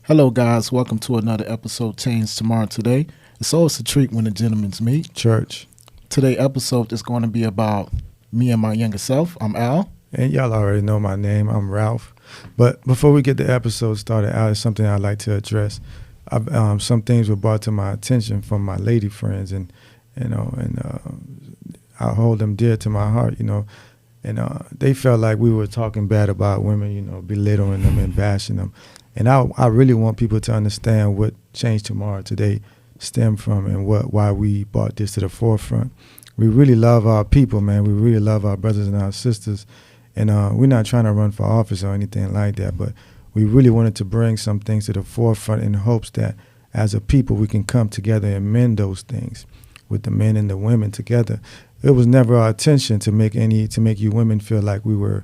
Hello, guys. Welcome to another episode, Change Tomorrow Today. It's always a treat when the gentlemen's meet. Church. Today's episode is going to be about me and my younger self. I'm Al. And y'all already know my name. I'm Ralph. But before we get the episode started out, it's something I'd like to address. Some things were brought to my attention from my lady friends, and I hold them dear to my heart, And they felt like we were talking bad about women, belittling them and bashing them. And I really want people to understand what Change Tomorrow Today stemmed from and why we brought this to the forefront. We really love our people, man. We really love our brothers and our sisters. And we're not trying to run for office or anything like that, but we really wanted to bring some things to the forefront in hopes that as a people we can come together and mend those things with the men and the women together. It was never our intention to make you women feel like we were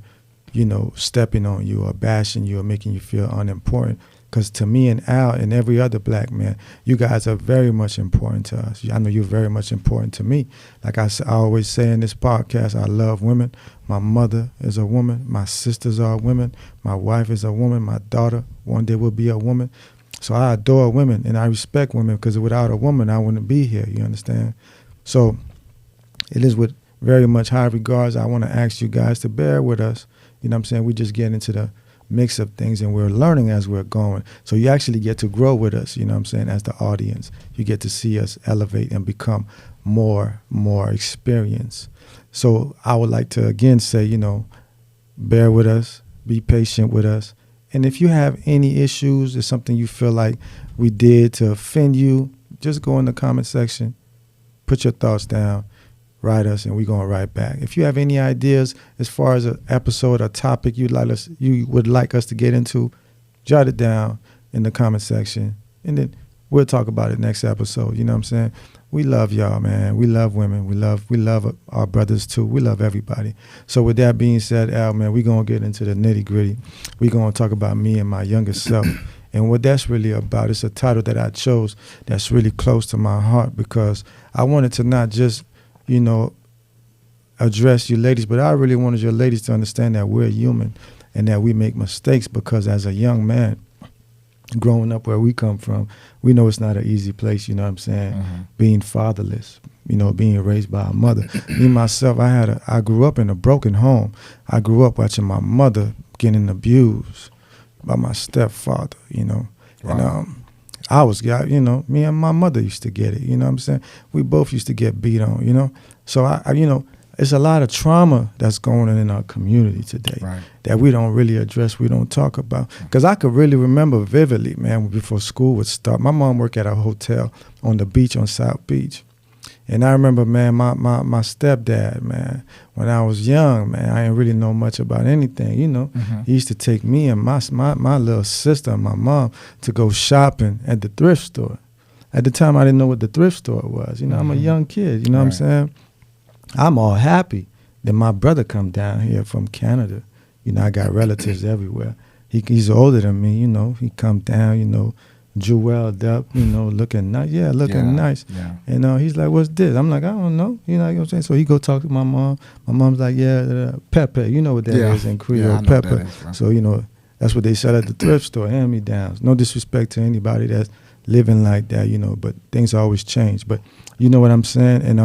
stepping on you or bashing you or making you feel unimportant. Because to me and Al and every other black man, you guys are very much important to us. I know you're very much important to me. Like I always say in this podcast, I love women. My mother is a woman. My sisters are women. My wife is a woman. My daughter one day will be a woman. So I adore women and I respect women because without a woman, I wouldn't be here. You understand? So it is with very much high regards. I want to ask you guys to bear with us. You know what I'm saying? We just get into the mix of things and we're learning as we're going. So you actually get to grow with us, you know what I'm saying, as the audience. You get to see us elevate and become more experienced. So I would like to again say, bear with us, be patient with us. And if you have any issues or something you feel like we did to offend you, just go in the comment section, put your thoughts down, write us, and we're going to write back. If you have any ideas as far as an episode or topic you would like us to get into, jot it down in the comment section, and then we'll talk about it next episode. You know what I'm saying? We love y'all, man. We love women. We love our brothers, too. We love everybody. So with that being said, Al, man, we're going to get into the nitty-gritty. We're going to talk about me and my younger self. And what that's really about, it's a title that I chose that's really close to my heart because I wanted to not just address you ladies, but I really wanted your ladies to understand that we're human and that we make mistakes because as a young man, growing up where we come from, we know it's not an easy place, you know what I'm saying? Mm-hmm. Being fatherless, being raised by a mother. Me, myself, I grew up in a broken home. I grew up watching my mother getting abused by my stepfather, Wow. And I was, me and my mother used to get it, you know what I'm saying? We both used to get beat on, So, it's a lot of trauma that's going on in our community today that we don't really address, we don't talk about. Because I could really remember vividly, man, before school would start. My mom worked at a hotel on the beach on South Beach. And I remember, man, my stepdad, man, when I was young, man, I didn't really know much about anything, Mm-hmm. He used to take me and my little sister and my mom to go shopping at the thrift store. At the time, I didn't know what the thrift store was. Mm-hmm. I'm a young kid, what I'm saying? I'm all happy that my brother come down here from Canada. I got relatives everywhere. He's older than me, He come down, jeweled up, looking nice. Yeah, looking nice. Yeah. And he's like, what's this? I'm like, I don't know. You know what I'm saying? So he go talk to my mom. My mom's like, Pepe. You know what that is in Creole, Pepe. So, that's what they sell at the thrift store, hand-me-downs. No disrespect to anybody that's living like that, but things always change. But you know what I'm saying? And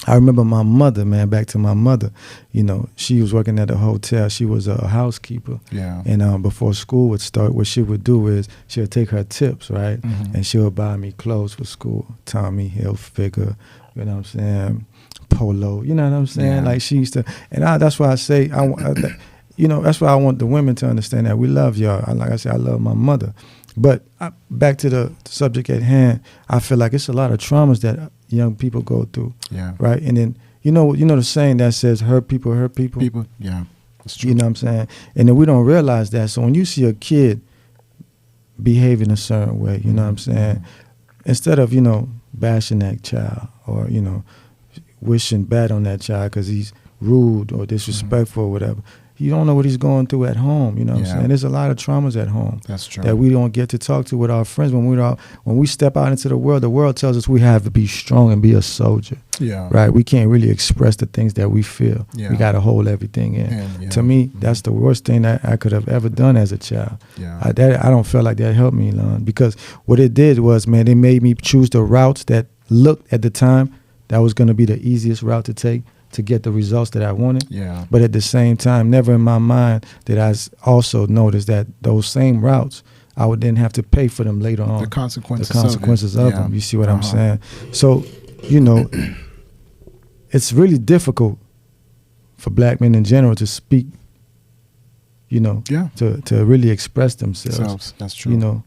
I remember my mother, man, back to my mother, she was working at a hotel. She was a housekeeper. Yeah. And before school would start, what she would do is she would take her tips, right? Mm-hmm. And she would buy me clothes for school, Tommy Hilfiger, you know what I'm saying, Polo, you know what I'm saying? Yeah. Like she used to, and that's why I say, that's why I want the women to understand that we love y'all. Like I said, I love my mother. But back to the subject at hand, I feel like it's a lot of traumas that young people go through, right? And then you know the saying that says hurt people. People, yeah, that's true. You know what I'm saying? And then we don't realize that. So when you see a kid behave in a certain way, you know what I'm saying? Instead of bashing that child or wishing bad on that child because he's rude or disrespectful or whatever, you don't know what he's going through at home. You know what I'm Yeah. saying? There's a lot of traumas at home That's true. that we don't get to talk to with our friends. When we step out into the world tells us we have to be strong and be a soldier, Yeah. right? We can't really express the things that we feel. Yeah. We got to hold everything in. And, yeah. To me, that's the worst thing that I could have ever done as a child. Yeah. I don't feel like that helped me, Lon, because what it did was, man, it made me choose the routes that looked at the time that was going to be the easiest route to take to get the results that I wanted. Yeah. But at the same time, never in my mind did I also notice that those same routes, I would then have to pay for them later on. The consequences. Of Yeah. them. You see what I'm saying? So, you know, it's really difficult for black men in general to speak, you know, Yeah. to really express themselves. That's true. You know,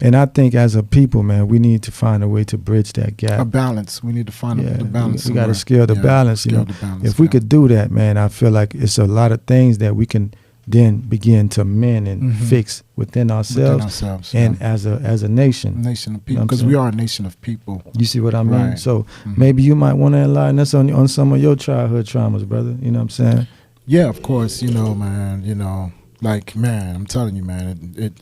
and I think as a people, man, we need to find a way to bridge that gap. A balance. We need to find the balance. We got to somewhere. scale the Yeah. balance. You Scale know, the balance, if we yeah. could do that, man, I feel like it's a lot of things that we can then begin to mend and fix within ourselves, and yeah. as a nation. Nation of You know people, what I'm because saying? we are a nation of people. You see what I mean? Right. So Mhm. maybe you might want to enlighten us on some of your childhood traumas, brother. You know what I'm saying? Yeah, of course. You know, man. You know, like, man, I'm telling you, man. It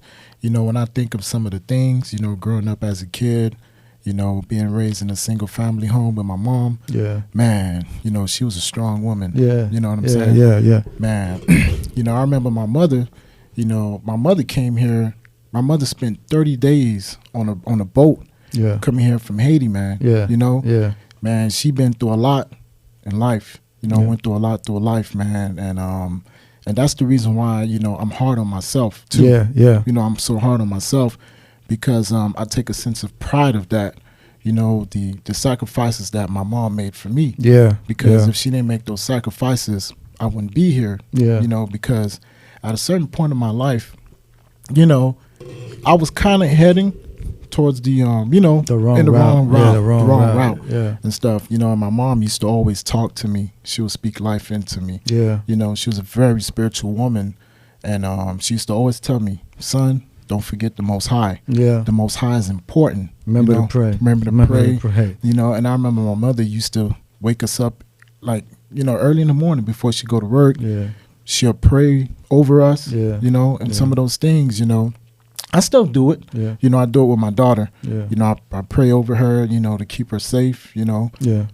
you know, when I think of some of the things, you know, growing up as a kid, you know, being raised in a single family home with my mom, Yeah. man, you know, she was a strong woman. Yeah. You know what I'm yeah, saying? Yeah. Man, you know, I remember my mother. You know, my mother came here. My mother spent 30 days on a boat Yeah. coming here from Haiti, man. Yeah. You know, Yeah. man, she been through a lot in life. You know, Yeah. went through a lot through life, man, and that's the reason why, you know, I'm hard on myself too. Yeah. You know, I'm so hard on myself because I take a sense of pride of that. You know, the sacrifices that my mom made for me. Yeah. Because yeah. if she didn't make those sacrifices, I wouldn't be here. Yeah. You know, because at a certain point in my life, you know, I was kind of heading towards the you know, The wrong in the route. wrong route, Yeah, the wrong route. route Yeah. and stuff. You know, and my mom used to always talk to me. She would speak life into me. Yeah. You know, she was a very spiritual woman, and she used to always tell me, son, don't forget the Most High. Yeah. The Most High is important. Remember you know? to pray. Remember to pray. You know, and I remember my mother used to wake us up, like, you know, early in the morning before she go to work. Yeah. She'll pray over us. Yeah. You know, and Yeah. some of those things, you know, I still do it. Yeah. You know, I do it with my daughter. Yeah. You know, I pray over her, you know, to keep her safe, you know, Yeah.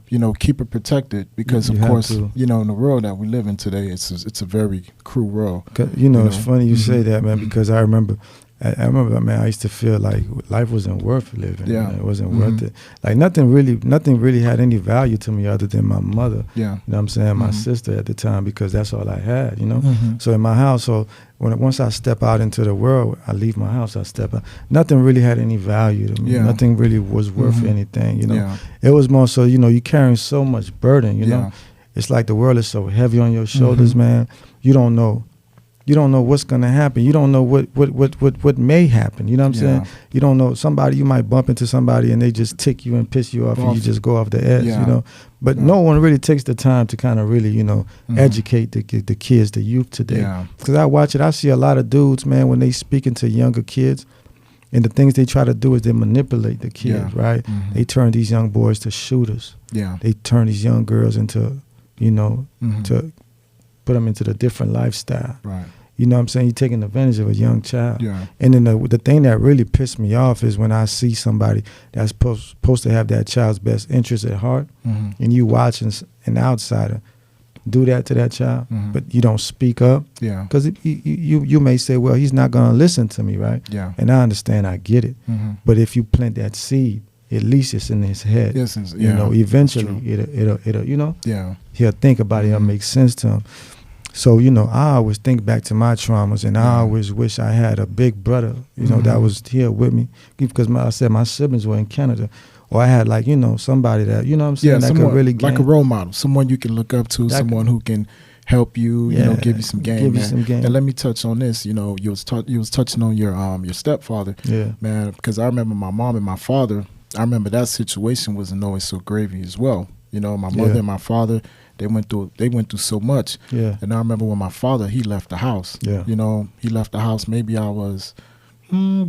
keep her protected because, You of have course, to. you know, in the world that we live in today, it's a very cruel world. You know, You it's know? funny you say Mhm. that, man, because I remember, man, I used to feel like life wasn't worth living. Yeah. Man. It wasn't Mhm. worth it. Like nothing really had any value to me other than my mother. Yeah. You know what I'm saying? My Mhm. sister at the time, because that's all I had, you know? Mhm. So in my house, once I step out into the world, I leave my house, I step out. Nothing really had any value to me. Yeah. Nothing really was worth Mhm. anything, you know? Yeah. It was more so, you know, you're carrying so much burden, you know? Yeah. It's like the world is so heavy on your shoulders, Mhm. man. You don't know what's gonna happen. You don't know what may happen. You know what I'm saying? Yeah. You don't know you might bump into somebody and they just tick you and piss you off, and you just go off the edge. Yeah. You know, but Yeah. no one really takes the time to kind of really, you know, Mhm. educate the kids, the youth today. Yeah. Because I watch it, I see a lot of dudes, man, when they speaking to younger kids, and the things they try to do is they manipulate the kids, Yeah. right? Mhm. They turn these young boys to shooters. Yeah. They turn these young girls into, you know, Mhm. to put them into the different lifestyle. Right. You know what I'm saying? You're taking advantage of a young child. Yeah. And then the thing that really pissed me off is when I see somebody that's supposed to have that child's best interest at heart, Mhm. and you watching an outsider do that to that child, Mhm. but you don't speak up. Yeah. Because you may say, well, he's not going to listen to me, right? Yeah. And I understand, I get it. Mhm. But if you plant that seed, at least it's in his head. Yes, You know, that's eventually true. it'll, you know, Yeah. he'll think about it, it'll Mhm. make sense to him. So, you know, I always think back to my traumas, and I Yeah. always wish I had a big brother, you know, that Mhm. was here with me. Because I said my siblings were in Canada. Or I had, like, you know, somebody that, you know what I'm saying, Yeah. that Someone could really like a gain- role model, someone you can look up to, That someone who can help you, you know, Yeah, give you some game. give you man. some game. And let me touch on this. You know, you was touching on your stepfather, Yeah. man, because I remember my mom and my father. I remember that situation wasn't always so gravy as well. You know, my mother Yeah. and my father, they went through so much. Yeah. And I remember when my father, he left the house. Yeah. You know, he left the house. Maybe I was,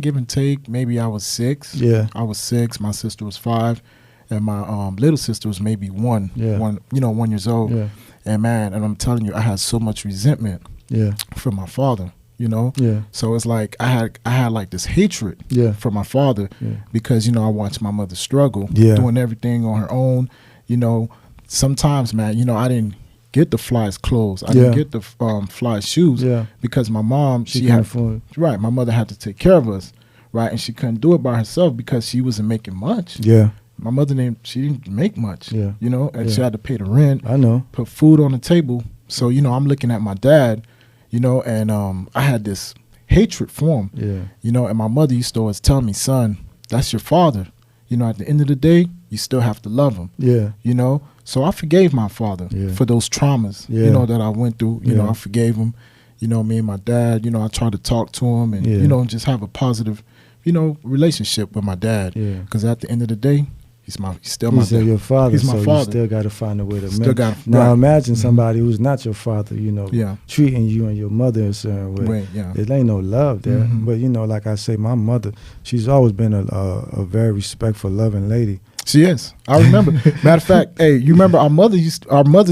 give and take, maybe I was 6. Yeah. I was 6. My sister was 5. And my little sister was maybe 1. Yeah. 1 years old. Yeah. And man, and I'm telling you, I had so much resentment Yeah. from my father, you know? Yeah. So it's like I had like this hatred Yeah. for my father Yeah. because, you know, I watched my mother struggle, Yeah. doing everything on her own. You know, sometimes, man, you know, I didn't get the flyest clothes. I didn't Yeah. get the flyest shoes Yeah. because my mom, She she can't had, afford it. right, my mother had to take care of us, right? And she couldn't do it by herself because she wasn't making much. Yeah. My mother she didn't make much, Yeah. you know, and Yeah. she had to pay the rent, I know. put food on the table. So, you know, I'm looking at my dad, you know, and I had this hatred for him, Yeah. you know, and my mother used to always tell me, son, that's your father. You know, at the end of the day, you still have to love him, Yeah. you know. So I forgave my father Yeah. for those traumas, Yeah. you know, that I went through. You know, Yeah. I forgave him. You know, me and my dad, you know, I tried to talk to him and, Yeah. you know, just have a positive, you know, relationship with my dad. Yeah. Because at the end of the day, he's still my He's dad. your father, He's my so you father. still got to find a way to Still make. got Now right. imagine Mhm. somebody who's not your father, you know, Yeah. treating you and your mother in a certain way. Right, yeah. There ain't no love there. Mhm. But you know, like I say, my mother, she's always been a very respectful, loving lady. She is. I remember. Matter of fact, hey, you remember our mothers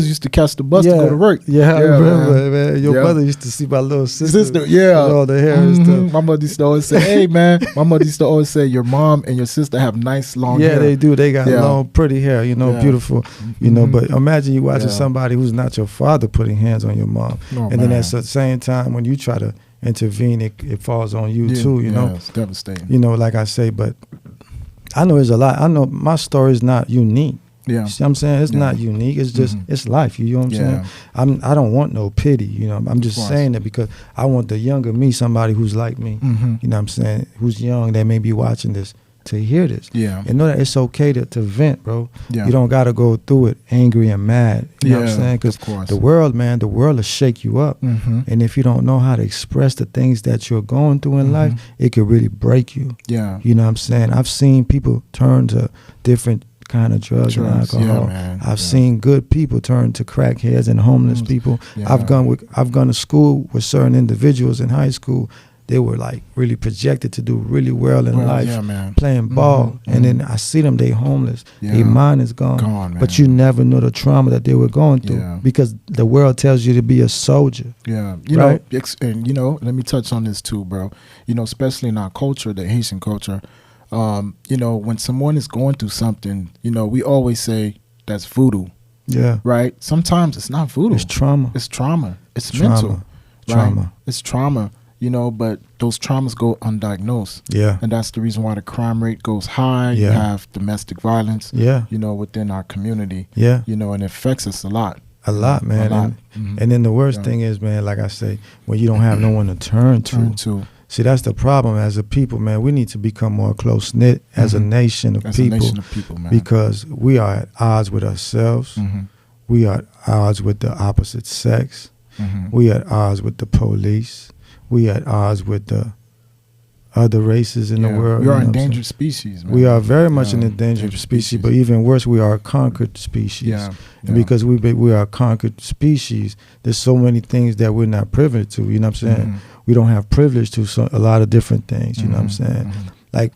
used to catch the bus to go to work. Yeah, I remember, man. Your Yeah. mother used to see my little sister. Yeah. With all the hair and Mhm. stuff. My mother used to always say, hey, man. My mother used to always say, your mom and your sister have nice long Yeah, hair. they do. They got Yeah. long, pretty hair, you know, Yeah. beautiful. You know, Mhm. but imagine you watching Yeah. somebody who's not your father putting hands on your mom. Oh, And then man. at the same time, when you try to intervene, it falls on you Yeah, too, you know. it's devastating. You know, like I say, but I know there's a lot. I know my story is not unique. Yeah. You see what I'm saying? It's Yeah. not unique. It's just, Mhm. it's life. You know what I'm Yeah. saying? I don't want no pity, you know. I'm just course. saying that because I want the younger me, somebody who's like me, Mm-hmm. you know what I'm saying, who's young, that may be watching this, to hear this. Yeah. And know that it's okay to vent, bro. Yeah. You don't got to go through it angry and mad. You know what I'm saying? Because of course. the world, man, the world will shake you up. Mm-hmm. And if you don't know how to express the things that you're going through in Mhm. life, it could really break you. Yeah. You know what I'm saying? I've seen people turn to different kind of drugs and Drugs, yeah, alcohol. man. I've Yeah. seen good people turn to crackheads and homeless Mm. people. Yeah. I've gone to school with certain individuals in high school. They were like really projected to do really well in Well, life, yeah, man. playing ball, Mhm, and mhm. then I see them, they homeless. Yeah. Their mind is gone. Gone, man. But you never know the trauma that they were going through Yeah. because the world tells you to be a soldier. Yeah, you Right. know, and you know, let me touch on this too, bro. You know, especially in our culture, the Haitian culture. You know, when someone is going through something, you know, we always say that's voodoo, Yeah. right? Sometimes it's not voodoo. It's trauma. It's trauma. It's Trauma. mental. Right? Trauma. It's trauma. You know, but those traumas go undiagnosed, Yeah. and that's the reason why the crime rate goes high. You Yeah. have domestic violence. Yeah. You know, within our community. Yeah. You know, and it affects us a lot. A lot, man. A lot. And, Mhm. and then the worst Yeah. thing is, man, like I say, when you don't have no one to turn to. Turn to See, that's the problem as a people, man. We need to become more close-knit as a Mhm. nation of as people a nation of people, man. because we are at odds with ourselves. Mhm. We are at odds with the opposite sex. Mhm. We are at odds with the police. We are at odds with the other races in the Yeah. world. We you are know what I'm endangered species, saying? man. We are very much an Yeah, endangered species, but even worse, we are a conquered species. Yeah. And because we are a conquered species, there's so many things that we're not privileged to. You know what I'm saying? Mhm. We don't have privilege to a lot of different things. You know what I'm Mhm. saying? Mhm.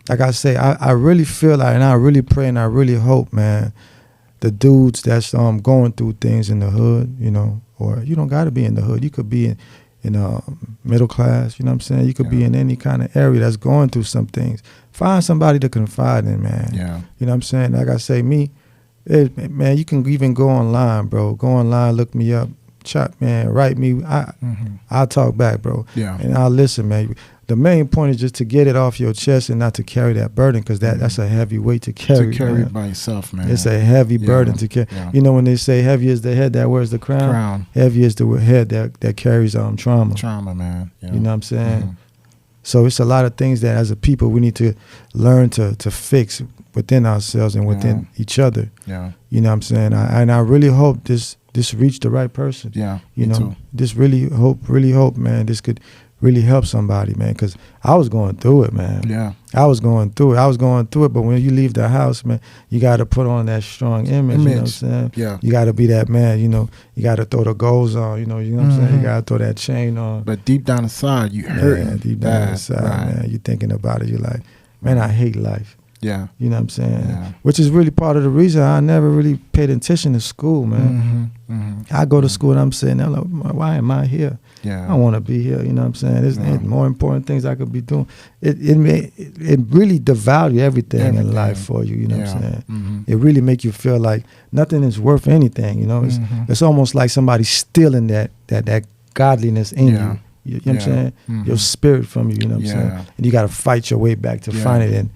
Like I say, I really feel like, and I really pray and I really hope, man, the dudes that's going through things in the hood, you know, or you don't got to be in the hood. You could be in middle class. You know what I'm saying? You could be Yeah. in any kind of area that's going through some things. Find somebody to confide in, man. Yeah. You know what I'm saying? Like I say, man, you can even go online, bro. Go online, look me up, chat, man, write me. Mhm. I'll talk back, bro. Yeah. And I'll listen, man. The main point is just to get it off your chest and not to carry that burden because that's a heavy weight to carry. To carry man. it by yourself, man. It's a heavy Yeah. burden to carry. Yeah. You know when they say heavy is the head that wears the crown, Crown. heavy is the head that carries trauma. Trauma, man. Yeah. You know what I'm saying? Mhm. So it's a lot of things that as a people we need to learn to fix within ourselves and within each other. Yeah. You know what I'm saying? I really hope this reached the right person. Yeah. You me know, too. just really hope, man, this could really help somebody, man, because I was going through it, man. Yeah. I was going through it, but when you leave the house, man, you got to put on that strong image, you know what I'm saying? Yeah. You got to be that man, you know, you got to throw the goals on, you know what I'm saying? You Mhm. got to throw that chain on. But deep down inside, you hurt. Yeah, deep down inside, man, you thinking about it, you're like, man, I hate life. Yeah. You know what I'm saying? Yeah. Which is really part of the reason I never really paid attention to school, man. I go to school and I'm sitting there like, why am I here? Yeah. I don't want to be here. You know what I'm saying? There's Yeah. more important things I could be doing. It really devalue everything in life for you. You know what I'm saying? It really make you feel like nothing is worth anything. You know, it's almost like somebody stealing that godliness in you. You know what I'm saying? Your spirit from you. You know what I'm saying? And you got to fight your way back to find it. And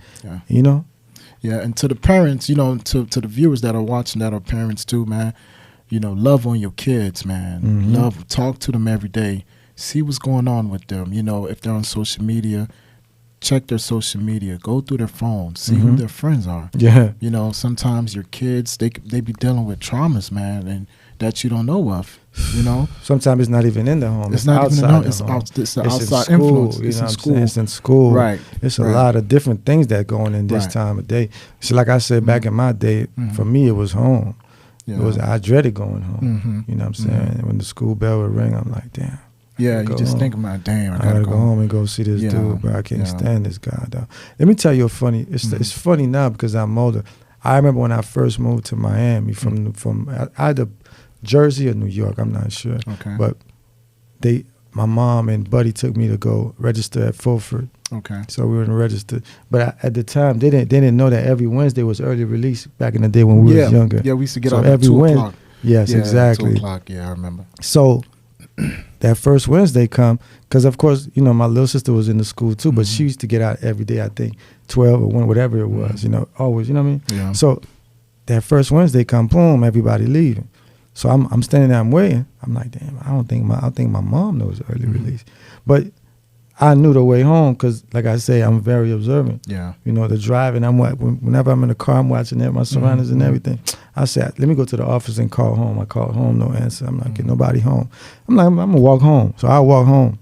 you know. Yeah, and to the parents, you know, to the viewers that are watching that are parents too, man, you know, love on your kids, man. Love, talk to them every day. See what's going on with them. You know, if they're on social media, check their social media. Go through their phones. See who their friends are. Yeah. You know, sometimes your kids, they be dealing with traumas, man, and that you don't know of, you know. Sometimes it's not even in the home. It's not even in the home. It's outside influence. You It's know in what school. It's in school. Right. It's a lot of different things that go on in this time of day. So like I said, back in my day, for me, it was home. Yeah. I dreaded going home. You know what I'm saying? When the school bell would ring, I'm like, damn. Yeah, you just home. think about, damn, I gotta go home and go see this dude, bro. I can't stand this guy, dog. Let me tell you a funny. It's funny now because I'm older. I remember when I first moved to Miami from either Jersey or New York. I'm not sure. Okay. But my mom and Buddy took me to go register at Fulford. Okay. So we were registered. But at the time, they didn't know that every Wednesday was early release back in the day when we was younger. Yeah, we used to get so out at 2 o'clock. Yes, yeah, exactly. 2 o'clock, yeah, I remember. So that first Wednesday come, because of course, you know, my little sister was in the school too, but she used to get out every day, I think, 12 or 1, whatever it was, you know, always, you know what I mean? Yeah. So that first Wednesday come, boom, everybody leaving. So I'm standing there, I'm waiting. I'm like, damn, I think my mom knows early release. But I knew the way home because, like I say, I'm very observant. Yeah. You know, the driving, whenever I'm in the car, I'm watching my surroundings and everything. I said, let me go to the office and call home. I called home, no answer. I'm not getting nobody home. I'm like, I'm going to walk home. So I walk home.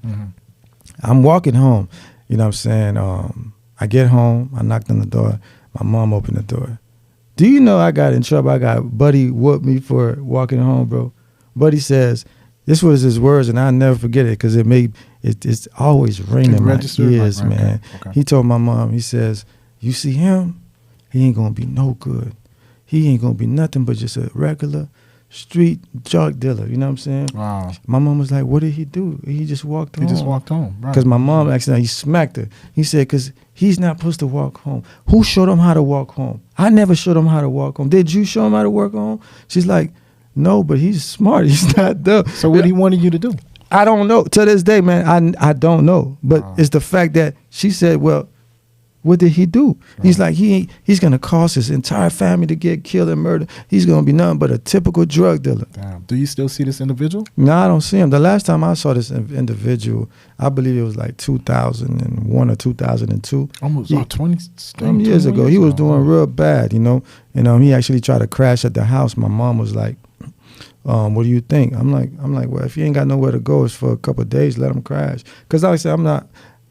I'm walking home. You know what I'm saying? I get home. I knocked on the door. My mom opened the door. Do you know I got in trouble? I got Buddy whooped me for walking home, bro. Buddy says, this was his words, and I'll never forget it because it's always ringing in my ears, like, man. Okay. He told my mom, he says, you see him? He ain't going to be no good. He ain't going to be nothing but just a regular street drug dealer. You know what I'm saying? Wow. My mom was like, what did he do? He just walked home. He just walked home, right. Because my mom accidentally, he smacked her. He said, because he's not supposed to walk home. Who showed him how to walk home? I never showed him how to walk home. Did you show him how to walk home? She's like, no, but he's smart. He's not dumb. So what he wanted you to do? I don't know. To this day, man, I don't know. But it's the fact that she said, well, what did he do? He's like, he's going to cause his entire family to get killed and murdered. He's going to be nothing but a typical drug dealer. Damn. Do you still see this individual? No, I don't see him. The last time I saw this individual, I believe it was like 2001 or 2002. Almost 20 years ago. He was doing real bad, you know. And he actually tried to crash at the house. My mom was like, what do you think? I'm like, well, if he ain't got nowhere to go, it's for a couple of days, let him crash. Because like I said, I'm not,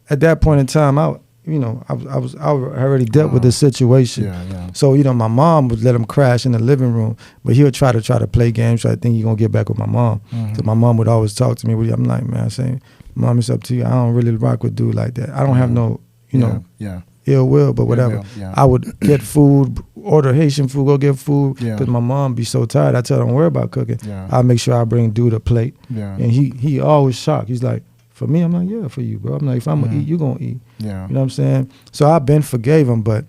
at that point in time, I already dealt with the situation. Yeah. So, you know, my mom would let him crash in the living room, but he would try to play games. So I think he's going to get back with my mom. So my mom would always talk to me. I'm like, man, I say, Mom, it's up to you. I don't really rock with dude like that. I don't have no, you know, ill will, but whatever. I would get food, order Haitian food, go get food, because my mom be so tired. I tell her, don't worry about cooking. I'll make sure I bring dude a plate. And he always shocked. He's like, for me, I'm like, yeah, for you, bro. I'm like, if I'm going to eat, you going to eat. Yeah. You know what I'm saying? So I've been forgave him, but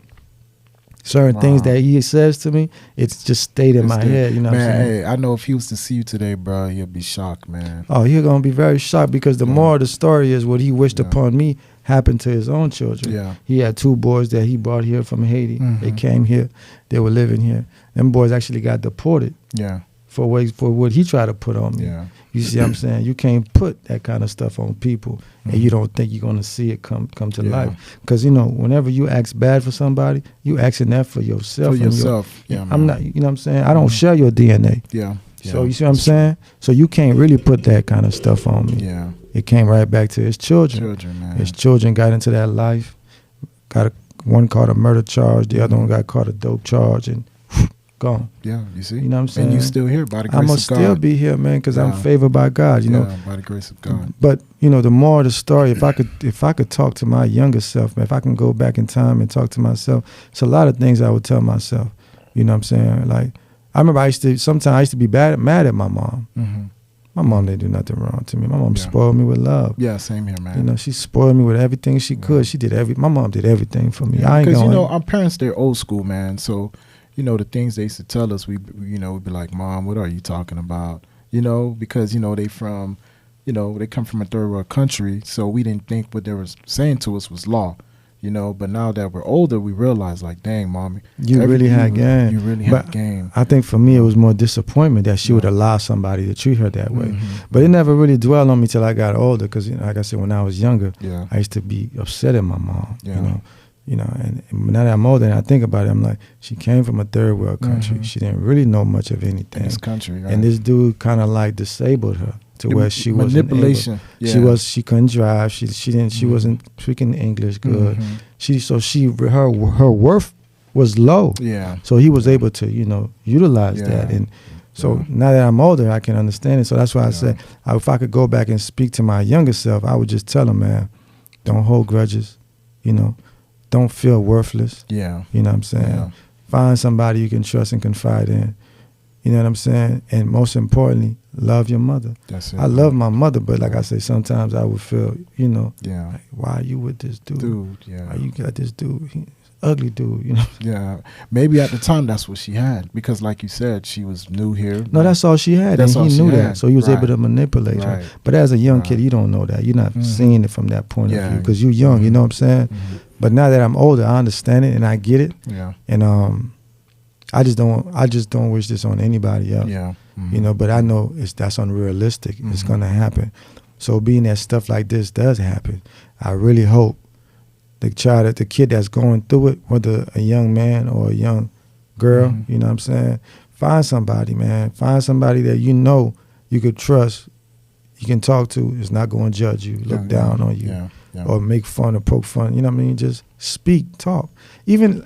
certain things that he says to me, it's just stayed in my head. You know what I'm saying? Hey, I know if he was to see you today, bro, he'll be shocked, man. Oh, he's going to be very shocked because the moral of the story is what he wished upon me happened to his own children. Yeah. He had 2 boys that he brought here from Haiti. They came here. They were living here. Them boys actually got deported. Yeah. For what he tried to put on me. Yeah. You see what I'm saying? You can't put that kind of stuff on people and you don't think you're going to see it come to life. Because, you know, whenever you act bad for somebody, you asking that for yourself. For yourself. I'm not, you know what I'm saying? I don't share your DNA. Yeah. So you see what I'm saying? So you can't really put that kind of stuff on me. Yeah. It came right back to his children. Man. His children got into that life. One caught a murder charge. The other one got caught a dope charge and gone. Yeah, you see? You know what I'm saying? And you still here by the grace I'm going of to God. still be here, man, because I'm Yeah. favored by God, you know. Yeah, by the grace of God. But, you know, the more of the story, if I could talk to my younger self, man, if I can go back in time and talk to myself, it's a lot of things I would tell myself. You know what I'm saying? Like, I remember sometimes I used to be mad at my mom. Mm-hmm. My mom didn't do nothing wrong to me. My mom Yeah. spoiled me with love. Yeah, same here, man. You know, she spoiled me with everything she could. She did my mom did everything for me. Yeah, I ain't because, going. you know, our parents, they're old school, man. So, you know, the things they used to tell us, we'd be like, Mom, what are you talking about? You know, because, you know, they come from a third world country, so we didn't think what they were saying to us was law, you know. But now that we're older, we realize, like, dang, Mommy, You really had game. You really But had game. I think for me, it was more disappointment that she Yeah. would allow somebody to treat her that way. Mhm. But it never really dwelled on me till I got older because, you know, like I said, when I was younger, Yeah. I used to be upset at my mom, Yeah. you know, and now that I'm older and I think about it, I'm like, she came from a third world country. Mhm. She didn't really know much of In anything. this country, right? And this dude kind of like disabled her to where she was manipulation. She couldn't drive. She wasn't speaking English good. Mhm. Her worth was low. Yeah. So he was able to, you know, utilize Yeah. that. And so Yeah. now that I'm older, I can understand it. So that's why I Yeah. said, if I could go back and speak to my younger self, I would just tell him, man, don't hold grudges, you know, don't feel worthless. Yeah. You know what I'm saying? Yeah. Find somebody you can trust and confide in. You know what I'm saying? And most importantly, love your mother. That's it. I love my mother, but like I say, sometimes I would feel, you know, Yeah. like, why are you with this dude? Dude, yeah. Why you got this dude? Ugly dude, you know? Yeah, maybe at the time that's what she had because, like you said, she was new here. No, that's all she had, That's and all he she knew had. that, so he was Right. able to manipulate her. Right. But as a young Right. kid, you don't know that. You're not Mhm. seeing it from that point Yeah. of view because you're young. You know what I'm saying? Mhm. But now that I'm older, I understand it and I get it, Yeah, and I just don't wish this on anybody else. yeah. Mhm. You know, but I know that's unrealistic. It's Mhm. gonna happen. So being that stuff like this does happen, I really hope the kid that's going through it, whether a young man or a young girl, Mhm. you know what I'm saying? Find somebody, man. Find somebody that you know you could trust, you can talk to, is not going to judge you, look Yeah, down on you, Yeah, yeah. or make fun or poke fun. You know what I mean? Just speak, talk. Even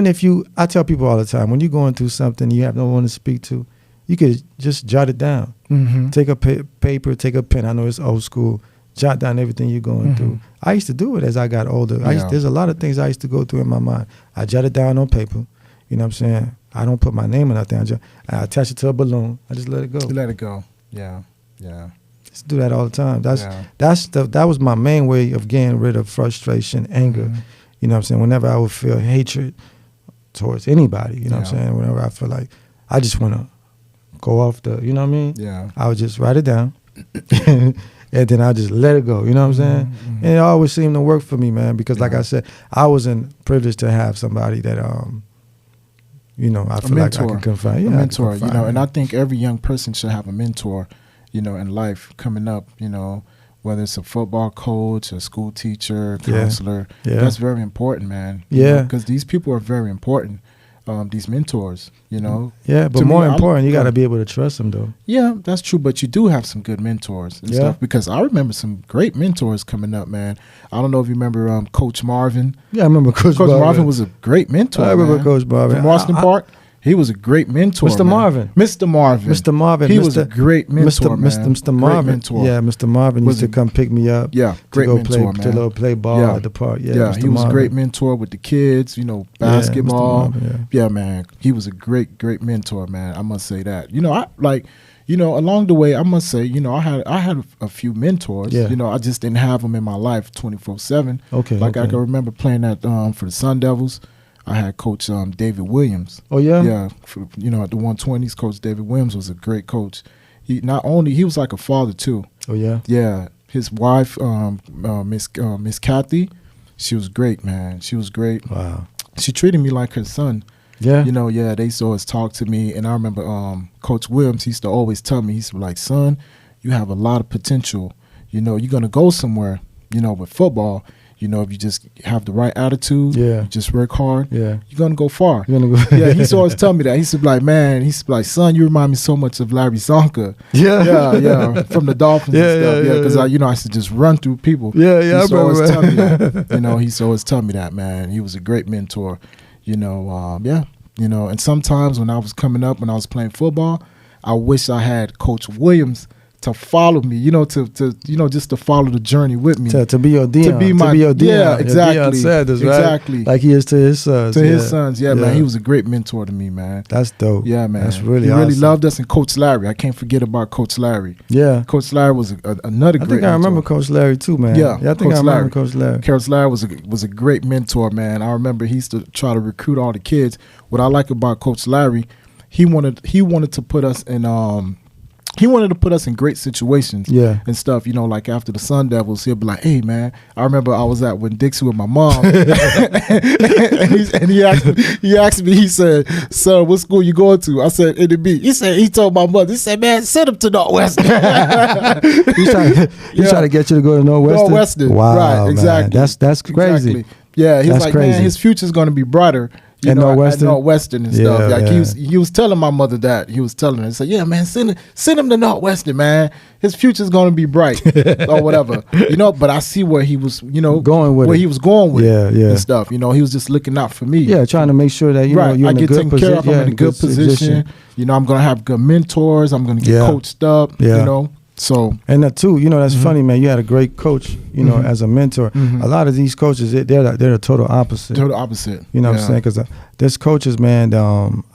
if I tell people all the time, when you're going through something you have no one to speak to, you could just jot it down. Mhm. Take a paper, take a pen. I know it's old school. Jot down everything you're going Mhm. through. I used to do it as I got older. Yeah. There's a lot of things I used to go through in my mind. I jot it down on paper. You know what I'm saying? I don't put my name on nothing. I attach it to a balloon. I just let it go. Let it go. Yeah, yeah. Just do that all the time. Yeah. That was my main way of getting rid of frustration, anger. Mhm. You know what I'm saying? Whenever I would feel hatred towards anybody, you know what I'm Yeah. saying? Whenever I feel like I just want to go off you know what I mean? Yeah. I would just write it down and then I just let it go. You know what I'm saying? Mhm. And it always seemed to work for me, man, because like Yeah. I said, I was privileged to have somebody that, you know, I feel like I could confide. Yeah, a I could mentor, confide you know, in. and I think every young person should have a mentor, you know, in life coming up, you know, whether it's a football coach, a school teacher, Yeah. counselor. Yeah. That's very important, man. Yeah. Because these people are very important, these mentors, you know. Yeah, but To me, more I- important, you got to yeah. be able to trust them, though. Yeah, that's true, but you do have some good mentors and Yeah. stuff because I remember some great mentors coming up, man. I don't know if you remember Coach Marvin. Yeah, I remember Coach Marvin was a great mentor. I remember man. Coach Marvin. From Washington Park. He was a great mentor. Mr. man. Marvin. Mr. Marvin. Mr. Marvin. He Mr. was a great mentor, man. Mr. Great Marvin. mentor. Yeah, Mr. Marvin Was used to a- come pick me up. Yeah, great to go mentor, play, man. To play ball Yeah. at the park. Yeah, Yeah, Mr. he was a Marvin. great mentor with the kids, you know, Yeah, Mr. basketball. Marvin, Yeah, man. He was a great mentor, man. I must say that. You know, along the way, I must say, you know, I had a few mentors. Yeah. You know, I just didn't have them in my life 24/7. Okay. Like I okay. can remember playing at for the Sun Devils. I had Coach David Williams. Oh, yeah? Yeah, you know, at the 120s, Coach David Williams was a great coach. He was like a father too. Oh, yeah? Yeah, his wife, Miss Kathy, she was great, man. She was great. Wow. She treated me like her son. Yeah? You know, yeah, they used to always talk to me. And I remember Coach Williams, he used to always tell me, he's like, son, you have a lot of potential. You know, you're going to go somewhere, you know, with football. You know, if you just have the right attitude, Yeah. you just work hard, Yeah. you're going to go far. You're going to go. Yeah, he used to always tell me that. He used to be like, man, he used to be like, son, you remind me so much of Larry Zonka. Yeah. Yeah, from the Dolphins Yeah, and stuff. yeah, Yeah, because yeah. I used to just run through people. Yeah, He yeah, I used to always tell remember. me that. You know, he used to always tell me that, man. He was a great mentor. You know, yeah, you know. And sometimes when I was coming up, when I was playing football, I wish I had Coach Williams to follow me, you know, to just to follow the journey with me. To be your Dion. To be your Dion. Yeah, exactly. Dion Sanders, right? Exactly. Like he is to his sons. To his sons, yeah, man. He was a great mentor to me, man. That's dope. Yeah, man. That's really He awesome. really loved us. And Coach Larry, I can't forget about Coach Larry. Yeah. Coach Larry was another great I think I remember Coach Larry too, man. Yeah, I think Coach I remember Larry. Coach Larry. Coach Larry was a great mentor, man. I remember he used to try to recruit all the kids. What I like about Coach Larry, he wanted to put us in great situations, Yeah. and stuff. You know, like after the Sun Devils, he'll be like, "Hey, man, I remember I was at Winn Dixie with my mom, and he asked me, he said, 'Son, what school you going to?' I said, NB. He told my mother, he said, 'Man, send him to Northwestern.'" He's trying to get you to go to Northwestern. Northwestern, Wow, right? Exactly. Man. That's crazy. Exactly. Yeah, he's That's like, crazy. man, his future's going to be brighter. At Northwestern? At Northwestern and Yeah, stuff. Like yeah. he was telling my mother that. He was telling her, he said, "Yeah, man, send him to Northwestern, man. His future's gonna be bright," or whatever. You know, but I see where he was, Going with where it. he was going with Yeah, it yeah. and stuff. You know, he was just looking out for me. Yeah, trying to make sure that you're I in a get good taken position. care of. I'm in a good position. You know, I'm gonna have good mentors. I'm gonna get Yeah. coached up. Yeah. You know, so And too, that's funny, man. You had a great coach, as a mentor. Mhm. A lot of these coaches, they're the total opposite. total opposite. You know what Yeah. I'm saying? Because there's coaches, man.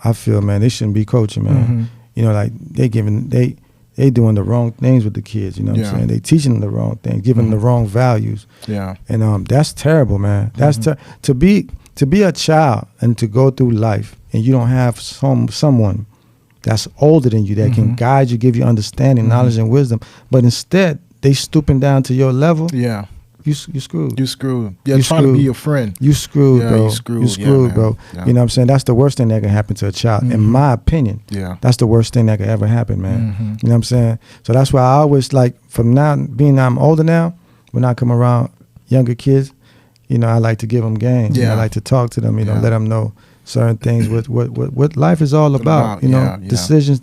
I feel, man, they shouldn't be coaching, man. Mhm. You know, like they doing the wrong things with the kids. You know what Yeah. I'm saying? They teaching them the wrong things, giving them the wrong values, Yeah. and that's terrible, man. That's to be a child and to go through life and you don't have someone that's older than you that can Mhm. guide you, give you understanding, Mhm. knowledge, and wisdom. But instead, they stooping down to your level. Yeah. You screwed. You screwed. Yeah, You trying to screwed. be your friend. You screwed, Yeah, bro. you screwed. You Yeah, screwed, man. bro. Yeah. You know what I'm saying? That's the worst thing that can happen to a child. In Mhm. my opinion, Yeah. that's the worst thing that could ever happen, man. Mhm. You know what I'm saying? So that's why I always like, from now, being I'm older now, when I come around younger kids, I like to give them game. Yeah. I like to talk to them, Yeah. let them know certain things, what life is all about. Yeah, yeah. Decisions.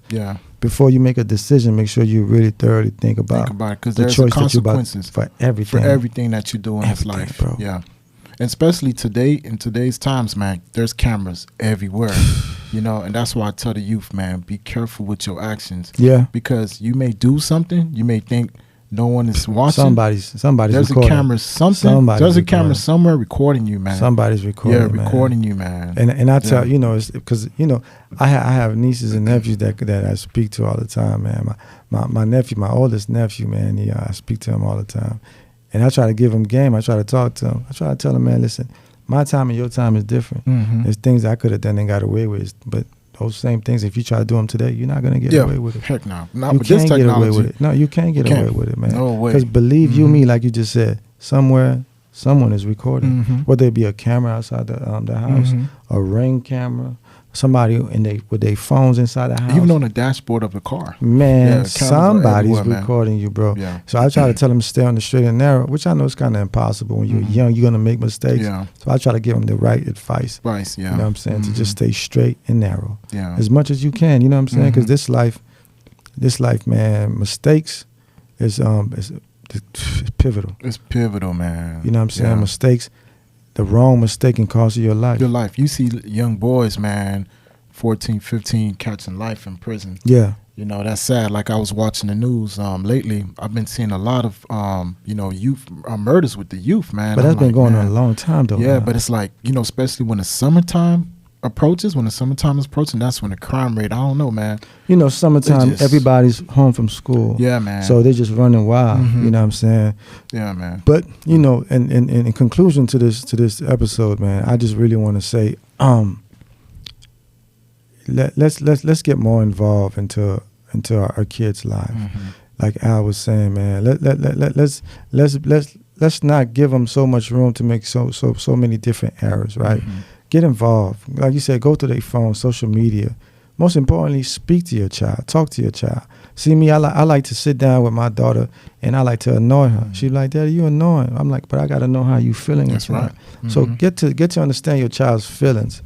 Yeah. Before you make a decision, make sure you really thoroughly think about it, because the there's choice that you're about consequences for everything. for everything that you do in this Everything, life. bro. Yeah. And especially in today's times, man, there's cameras everywhere. And that's why I tell the youth, man, be careful with your actions. Yeah. Because you may do something, you may think no one is watching. Somebody's there's recording. a camera Somebody's there's a recording. camera somewhere recording you, man. Somebody's recording. Yeah, man. recording you, man. And I tell Yeah. it's because I have nieces and nephews that I speak to all the time, man. My nephew, my oldest nephew, man, I speak to him all the time, and I try to give him game. I try to talk to him. I try to tell him, man, listen, my time and your time is different. Mhm. There's things I could have done and got away with, but those same things, if you try to do them today, you're not gonna get away with it. Heck no. Not You with this can't get technology. away with it. No, you can't get away with it, man. No way. Because believe you Mhm. me, like you just said, somewhere someone is recording. Mhm. Whether it be a camera outside the house, Mhm. a Ring camera, somebody with their phones inside the house. Even on the dashboard of the car. Man, Yeah, cameras are somebody's everywhere, man. recording you, bro. Yeah. So I try to tell them to stay on the straight and narrow, which I know is kind of impossible. When you're Mhm. young, you're gonna make mistakes. Yeah. So I try to give them the right advice. Right. Yeah. You know what I'm saying? To just Mhm. stay straight and narrow Yeah. as much as you can. You know what I'm saying? Because Mhm. this life, man, mistakes is pivotal. It's pivotal, man. You know what I'm saying? Yeah. Mistakes, the wrong mistake can cost you your life. Your life. You see young boys, man, 14, 15, catching life in prison. Yeah. That's sad. Like I was watching the news lately. I've been seeing a lot of, youth murders with the youth, man. But that's I'm been like, going on man, a long time, though. Yeah, man. but it's like, especially when the summertime approaches, that's when the crime rate, I don't know, man. Summertime, just- everybody's home from school. Yeah, man. So they're just running wild. Mhm. You know what I'm saying? Yeah, man. But in conclusion to this episode, man, I just really want to say, let's get more involved into our kids' life. Mhm. Like Al was saying, man, let's not give them so much room to make so many different errors, right? Mhm. Get involved. Like you said, go to their phone, social media. Most importantly, speak to your child. Talk to your child. See me, I like to sit down with my daughter and I like to annoy her. She's like, Daddy, you annoying. I'm like, but I got to know how you feeling. That's inside. right. So Mhm. get to understand your child's feelings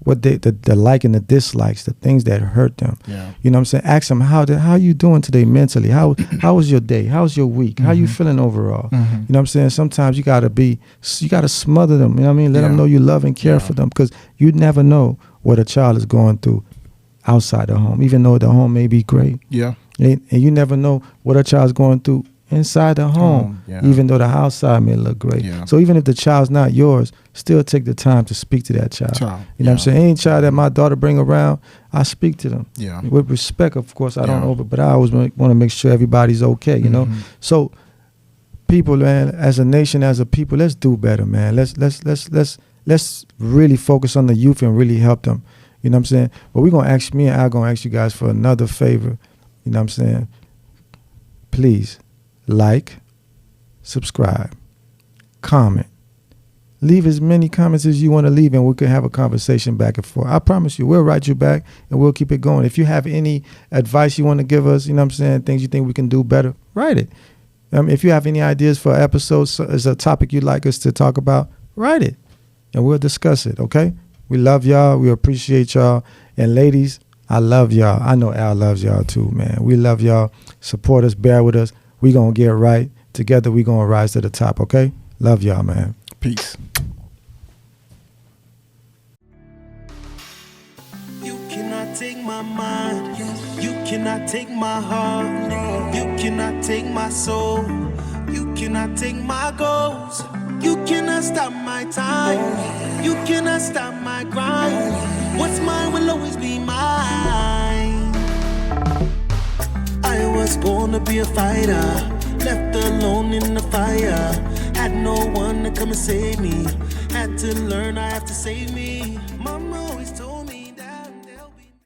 what the like and the dislikes, the things that hurt them. Yeah. You know what I'm saying? Ask them how you doing today mentally? How was your day? How's your week? How you feeling overall? You know what I'm saying? Sometimes you gotta smother them. You know what I mean? Let them know you love and care for them, because you never know what a child is going through outside the home, even though the home may be great. Yeah. And you never know what a child's going through inside the home, even though the outside may look great. Yeah. So even if the child's not yours, still take the time to speak to that child. You know what I'm saying? Any child that my daughter bring around, I speak to them. Yeah. With respect, of course. I don't but I always want to make sure everybody's okay, you know? So people, man, as a nation, as a people, let's do better, man. Let's really focus on the youth and really help them. You know what I'm saying? But me and Al gonna ask you guys for another favor. You know what I'm saying? Please like, subscribe, comment. Leave as many comments as you want to leave, and we can have a conversation back and forth. I promise you, we'll write you back and we'll keep it going. If you have any advice you want to give us, you know what I'm saying, things you think we can do better, write it. If you have any ideas for episodes, as a topic you'd like us to talk about, write it and we'll discuss it, okay? We love y'all. We appreciate y'all. And ladies, I love y'all. I know Al loves y'all too, man. We love y'all. Support us. Bear with us. We going to get right. Together, we going to rise to the top, okay? Love y'all, man. Peace. You cannot take my mind. You cannot take my heart. You cannot take my soul. You cannot take my goals. You cannot stop my time. You cannot stop my grind. What's mine will always be mine. I was born to be a fighter, left alone in the fire. Had no one to come and save me. Had to learn I have to save me. Mama always told